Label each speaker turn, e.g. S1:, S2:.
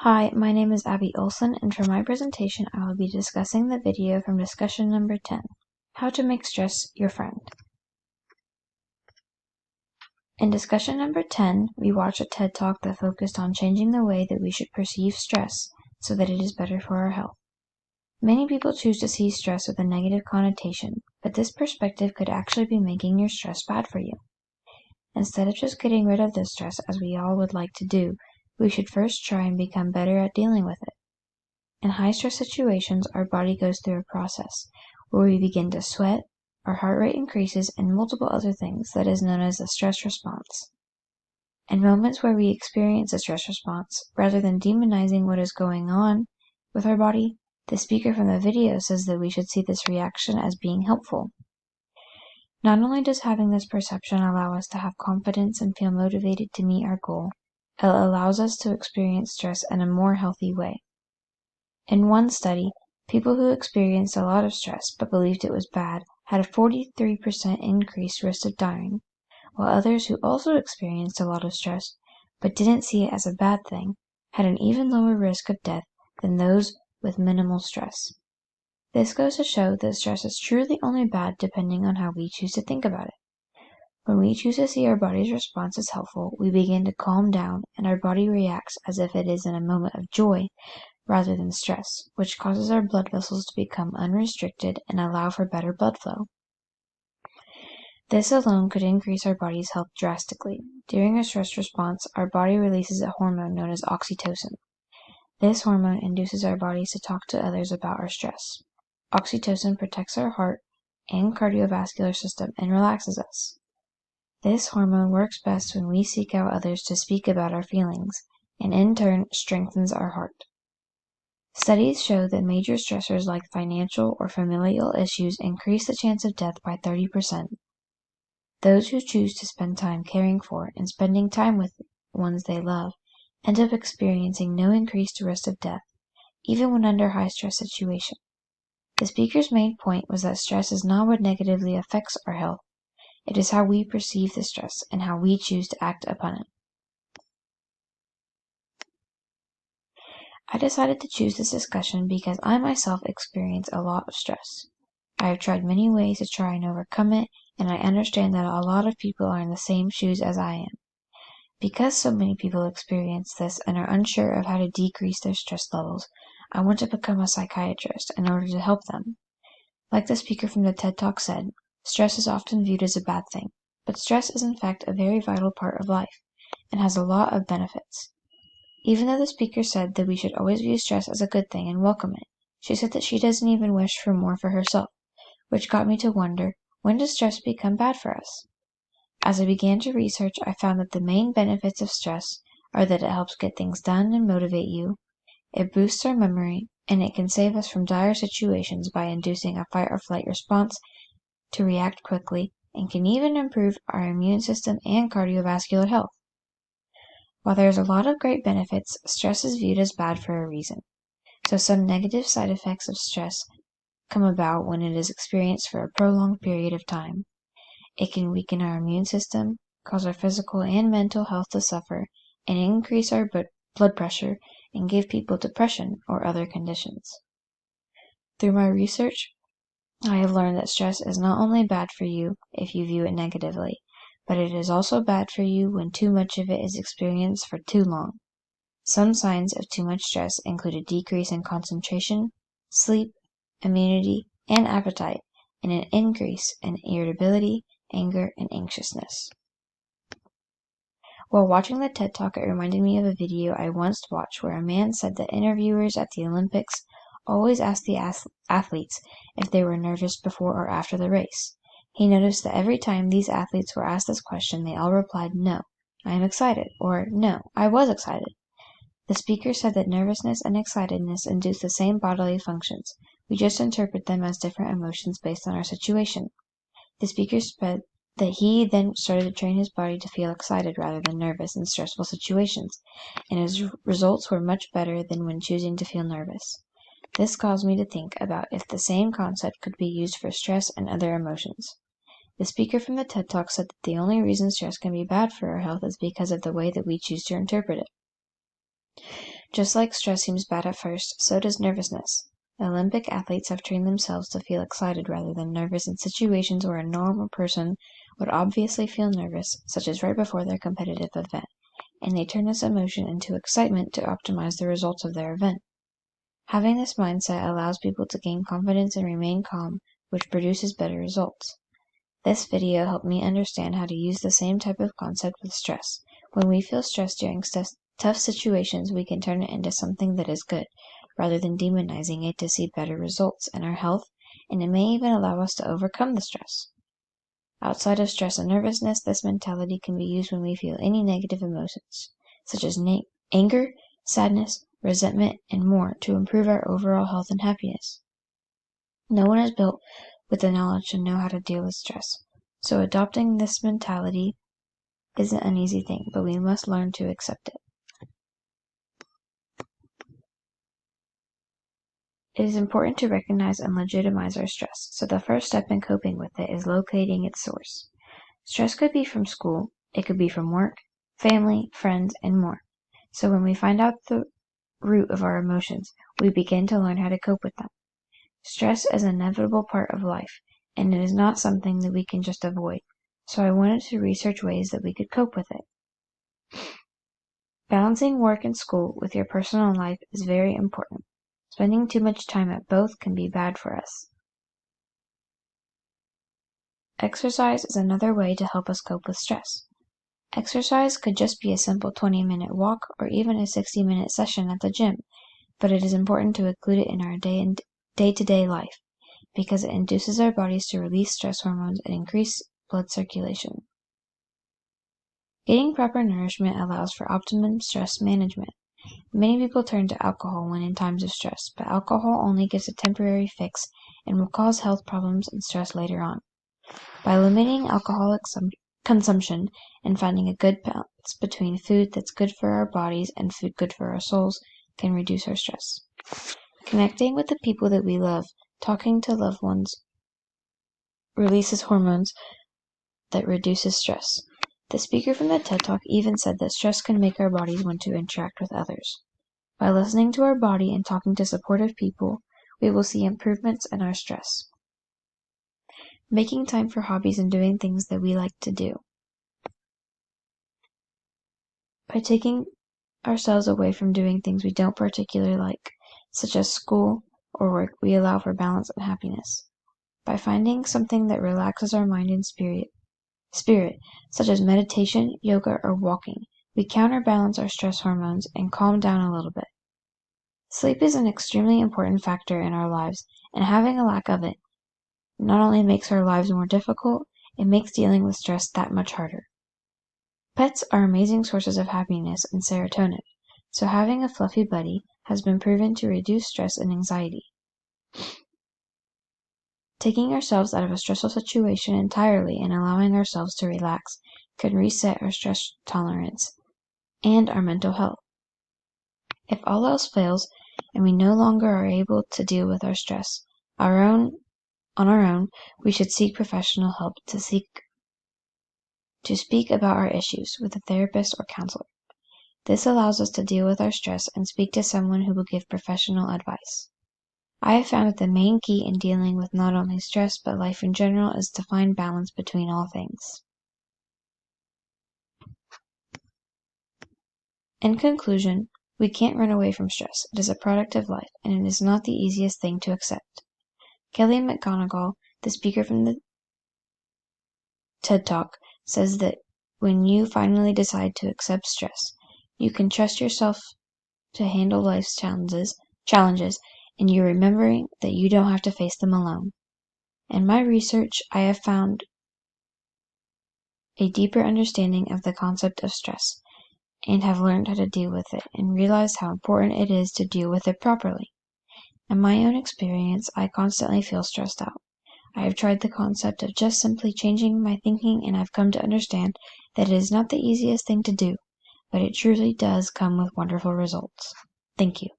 S1: Hi, my name is Abby Olson, and for my presentation I will be discussing the video from discussion number 10, How to Make Stress Your Friend. In discussion number 10, we watched a TED Talk that focused on changing the way that we should perceive stress so that it is better for our health. Many people choose to see stress with a negative connotation, but this perspective could actually be making your stress bad for you. Instead of just getting rid of the stress as we all would like to do, we should first try and become better at dealing with it. In high-stress situations, our body goes through a process where we begin to sweat, our heart rate increases, and multiple other things that is known as the stress response. In moments where we experience a stress response, rather than demonizing what is going on with our body, the speaker from the video says that we should see this reaction as being helpful. Not only does having this perception allow us to have confidence and feel motivated to meet our goal, it allows us to experience stress in a more healthy way. In one study, people who experienced a lot of stress but believed it was bad had a 43% increased risk of dying, while others who also experienced a lot of stress but didn't see it as a bad thing had an even lower risk of death than those with minimal stress. This goes to show that stress is truly only bad depending on how we choose to think about it. When we choose to see our body's response as helpful, we begin to calm down and our body reacts as if it is in a moment of joy rather than stress, which causes our blood vessels to become unrestricted and allow for better blood flow. This alone could increase our body's health drastically. During a stress response, our body releases a hormone known as oxytocin. This hormone induces our bodies to talk to others about our stress. Oxytocin protects our heart and cardiovascular system and relaxes us. This hormone works best when we seek out others to speak about our feelings, and in turn strengthens our heart. Studies show that major stressors like financial or familial issues increase the chance of death by 30%. Those who choose to spend time caring for and spending time with ones they love end up experiencing no increased risk of death, even when under high-stress situations. The speaker's main point was that stress is not what negatively affects our health. It is how we perceive the stress and how we choose to act upon it. I decided to choose this discussion because I myself experience a lot of stress. I have tried many ways to try and overcome it, and I understand that a lot of people are in the same shoes as I am. Because so many people experience this and are unsure of how to decrease their stress levels, I want to become a psychiatrist in order to help them. Like the speaker from the TED Talk said, stress is often viewed as a bad thing, but stress is in fact a very vital part of life and has a lot of benefits. Even though the speaker said that we should always view stress as a good thing and welcome it, she said that she doesn't even wish for more for herself, which got me to wonder, when does stress become bad for us? As I began to research, I found that the main benefits of stress are that it helps get things done and motivate you, it boosts our memory, and it can save us from dire situations by inducing a fight or flight response to react quickly, and can even improve our immune system and cardiovascular health. While there is a lot of great benefits, stress is viewed as bad for a reason. So some negative side effects of stress come about when it is experienced for a prolonged period of time. It can weaken our immune system, cause our physical and mental health to suffer, and increase our blood pressure and give people depression or other conditions. Through my research, I have learned that stress is not only bad for you if you view it negatively, but it is also bad for you when too much of it is experienced for too long. Some signs of too much stress include a decrease in concentration, sleep, immunity, and appetite, and an increase in irritability, anger, and anxiousness. While watching the TED Talk, it reminded me of a video I once watched where a man said that interviewers at the Olympics always asked the athletes if they were nervous before or after the race. He noticed that every time these athletes were asked this question, they all replied, "No, I am excited," or "No, I was excited." The speaker said that nervousness and excitedness induce the same bodily functions. We just interpret them as different emotions based on our situation. The speaker said that he then started to train his body to feel excited rather than nervous in stressful situations, and his results were much better than when choosing to feel nervous. This caused me to think about if the same concept could be used for stress and other emotions. The speaker from the TED Talk said that the only reason stress can be bad for our health is because of the way that we choose to interpret it. Just like stress seems bad at first, so does nervousness. Olympic athletes have trained themselves to feel excited rather than nervous in situations where a normal person would obviously feel nervous, such as right before their competitive event, and they turn this emotion into excitement to optimize the results of their event. Having this mindset allows people to gain confidence and remain calm, which produces better results. This video helped me understand how to use the same type of concept with stress. When we feel stressed during tough situations, we can turn it into something that is good, rather than demonizing it to see better results in our health, and it may even allow us to overcome the stress. Outside of stress and nervousness, this mentality can be used when we feel any negative emotions, such as anger, sadness, resentment, and more, to improve our overall health and happiness. No one is built with the knowledge to know how to deal with stress, so adopting this mentality isn't an easy thing, but we must learn to accept it. It is important to recognize and legitimize our stress, so the first step in coping with it is locating its source. Stress could be from school, it could be from work, family, friends, and more. So when we find out the root of our emotions, we begin to learn how to cope with them. Stress is an inevitable part of life, and it is not something that we can just avoid, so I wanted to research ways that we could cope with it. Balancing work and school with your personal life is very important. Spending too much time at both can be bad for us. Exercise is another way to help us cope with stress. Exercise could just be a simple 20-minute walk or even a 60-minute session at the gym, but it is important to include it in our day-to-day life because it induces our bodies to release stress hormones and increase blood circulation. Getting proper nourishment allows for optimum stress management. Many people turn to alcohol when in times of stress, but alcohol only gives a temporary fix and will cause health problems and stress later on. By limiting alcoholic consumption and finding a good balance between food that's good for our bodies and food good for our souls can reduce our stress. Connecting with the people that we love, talking to loved ones, releases hormones that reduces stress. The speaker from the TED Talk even said that stress can make our bodies want to interact with others. By listening to our body and talking to supportive people, we will see improvements in our stress. Making time for hobbies and doing things that we like to do. By taking ourselves away from doing things we don't particularly like, such as school or work, we allow for balance and happiness. By finding something that relaxes our mind and spirit, such as meditation, yoga, or walking, we counterbalance our stress hormones and calm down a little bit. Sleep is an extremely important factor in our lives, and having a lack of it not only makes our lives more difficult, it makes dealing with stress that much harder. Pets are amazing sources of happiness and serotonin, so having a fluffy buddy has been proven to reduce stress and anxiety. Taking ourselves out of a stressful situation entirely and allowing ourselves to relax can reset our stress tolerance and our mental health. If all else fails and we no longer are able to deal with our stress on our own, we should seek professional help to speak about our issues with a therapist or counselor. This allows us to deal with our stress and speak to someone who will give professional advice. I have found that the main key in dealing with not only stress but life in general is to find balance between all things. In conclusion, we can't run away from stress. It is a product of life, and it is not the easiest thing to accept. Kelly McGonigal, the speaker from the TED Talk, says that when you finally decide to accept stress, you can trust yourself to handle life's challenges, and you're remembering that you don't have to face them alone. In my research, I have found a deeper understanding of the concept of stress and have learned how to deal with it and realized how important it is to deal with it properly. In my own experience, I constantly feel stressed out. I have tried the concept of just simply changing my thinking, and I've come to understand that it is not the easiest thing to do, but it truly does come with wonderful results. Thank you.